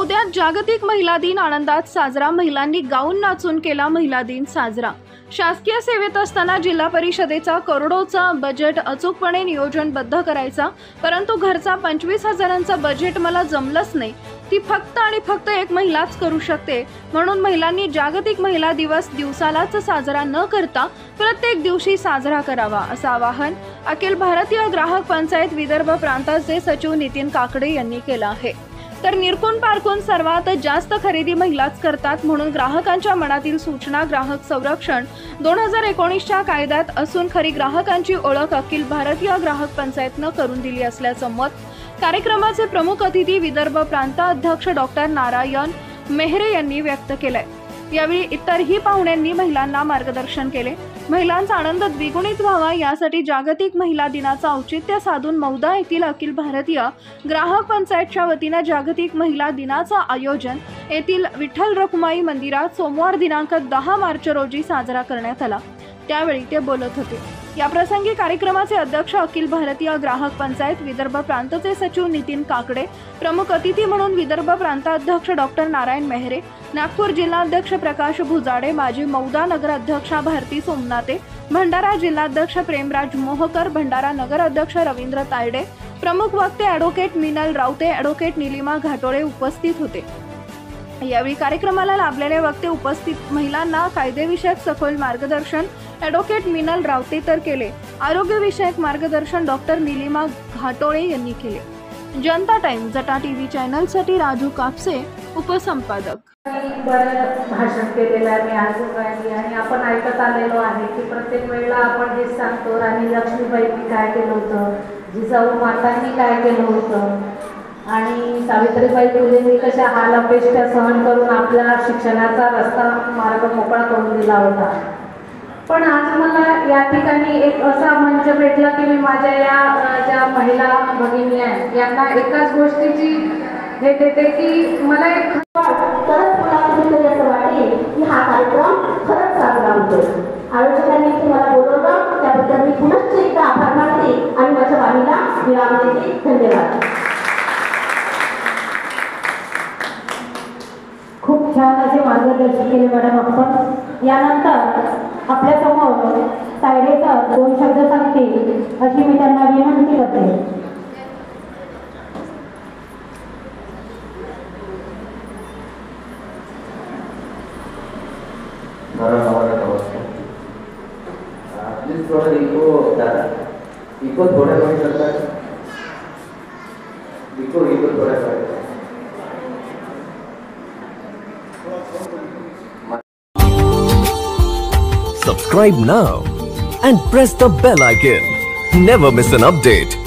उद्या जागतिक महिला दिन आनंदात साजरा। महिलांनी गाऊन नाचून केला महिला दिन साजरा। शासकीय सेवेत असताना जिल्हा परिषदेचा करोडोचा बजेट अचूकपणे नियोजनबद्ध करायचा, परंतु घरचा 25,000चा बजेट मला जमलंच नाही। ती फक्त आणि फक्त एक महिलाच करू शकते, म्हणून महिलांनी जागतिक महिला दिवस दिवसालाच साजरा न करता प्रत्येक दिवशी साजरा करावा, असं आवाहन अखिल भारतीय ग्राहक पंचायत विदर्भ प्रांताचे सचिव नितीन काकडे यांनी केलं आहे। तर निरखून पारखून सर्वात जास्त खरेदी महिलाच करतात, म्हणून ग्राहकांच्या मनातील सूचना ग्राहक संरक्षण 2019च्या कायद्यात असून खरी ग्राहकांची ओळख अखिल भारतीय ग्राहक पंचायतनं करून दिली असल्याचं मत कार्यक्रमाचे प्रमुख अतिथी विदर्भ प्रांताध्यक्ष डॉक्टर नारायण मेहरे यांनी व्यक्त केलंय। यावेळी इतरही पाहुण्यांनी महिलांना मार्गदर्शन केले। महिलांचा आनंद द्विगुणित व्हावा यासाठी जागतिक महिला दिनाचा औचित्य साधून मौदा येथील अखिल भारतीय ग्राहक पंचायतच्या वतीने जागतिक महिला दिनाचं आयोजन येथील विठ्ठल रखुमाई मंदिरात सोमवार दिनांक 10 मार्च रोजी साजरा करण्यात आला। त्यावेळी ते बोलत होते। या प्रसंगी कार्यक्रमाचे अध्यक्ष अखिल भारतीय ग्राहक पंचायत विदर्भ प्रांतचे सचिव नितीन काकडे, प्रमुख अतिथी म्हणून विदर्भ प्रांताध्यक्ष डॉक्टर नारायण मेहरे, नागपूर जिल्हाध्यक्ष प्रकाश भुजाडे, माजी मौदा नगराध्यक्षा भारती सोमनाथे, भंडारा जिल्हाध्यक्ष प्रेमराज मोहकर, भंडारा नगराध्यक्ष रवींद्र तायडे, प्रमुख वक्ते ॲडव्होकेट मिनल रावते, ॲडव्होकेट निलिमा घाटोळे उपस्थित होते। यावेळी कार्यक्रमाला लाभलेले वक्ते उपस्थित महिलांना कायदेविषयक सखोल मार्गदर्शन ॲडव्होकेट मिनल रावते तर केले। आरोग्यविषयक मार्गदर्शन डॉक्टर निलिमा घाटोळे यांनी केले। जनता टाइम जटा टीव्ही चॅनलसाठी राजू कापसे उपसंपादक। भाषण केलेलं आहे आणि आपण ऐकत आलेलो आहे की प्रत्येक वेळेला आपण हे सांगतो राणी लक्ष्मीबाईंनी काय केलं होतं, जिजाऊ मातांनी काय केलं होतं आणि सावित्रीबाई फुलेंनी कशा हाल अपेष्टा सहन करून आपल्या शिक्षणाचा रस्ता मार्ग मोकळा करून दिला होता। पण आज मला या ठिकाणी एक असा मंच भेटला की मी माझ्या या ज्या महिला भगिनी आहेत यांना एकाच गोष्टीची हे देते की मला एक तरच मला कुठेतरी असं वाटेल की हा कार्यक्रम खरंच साजरा होतो। आयोजकांनी तुम्हाला बोलवलं त्याबद्दल मी पुनश्च एकदा आभार मानते आणि माझ्या वाणीला विराम देते। धन्यवाद। खूप छान असे मार्गदर्शन केले मॅडम आपण। यानंतर आपल्या समोर तायडेचा 2 शब्द सांगतील अशी मी त्यांना विनंती करते। प्लीज थोड़ा इको थोड़ा कमी करता है, इको थोड़ा कमी। Subscribe now and press the bell icon. Never miss an update.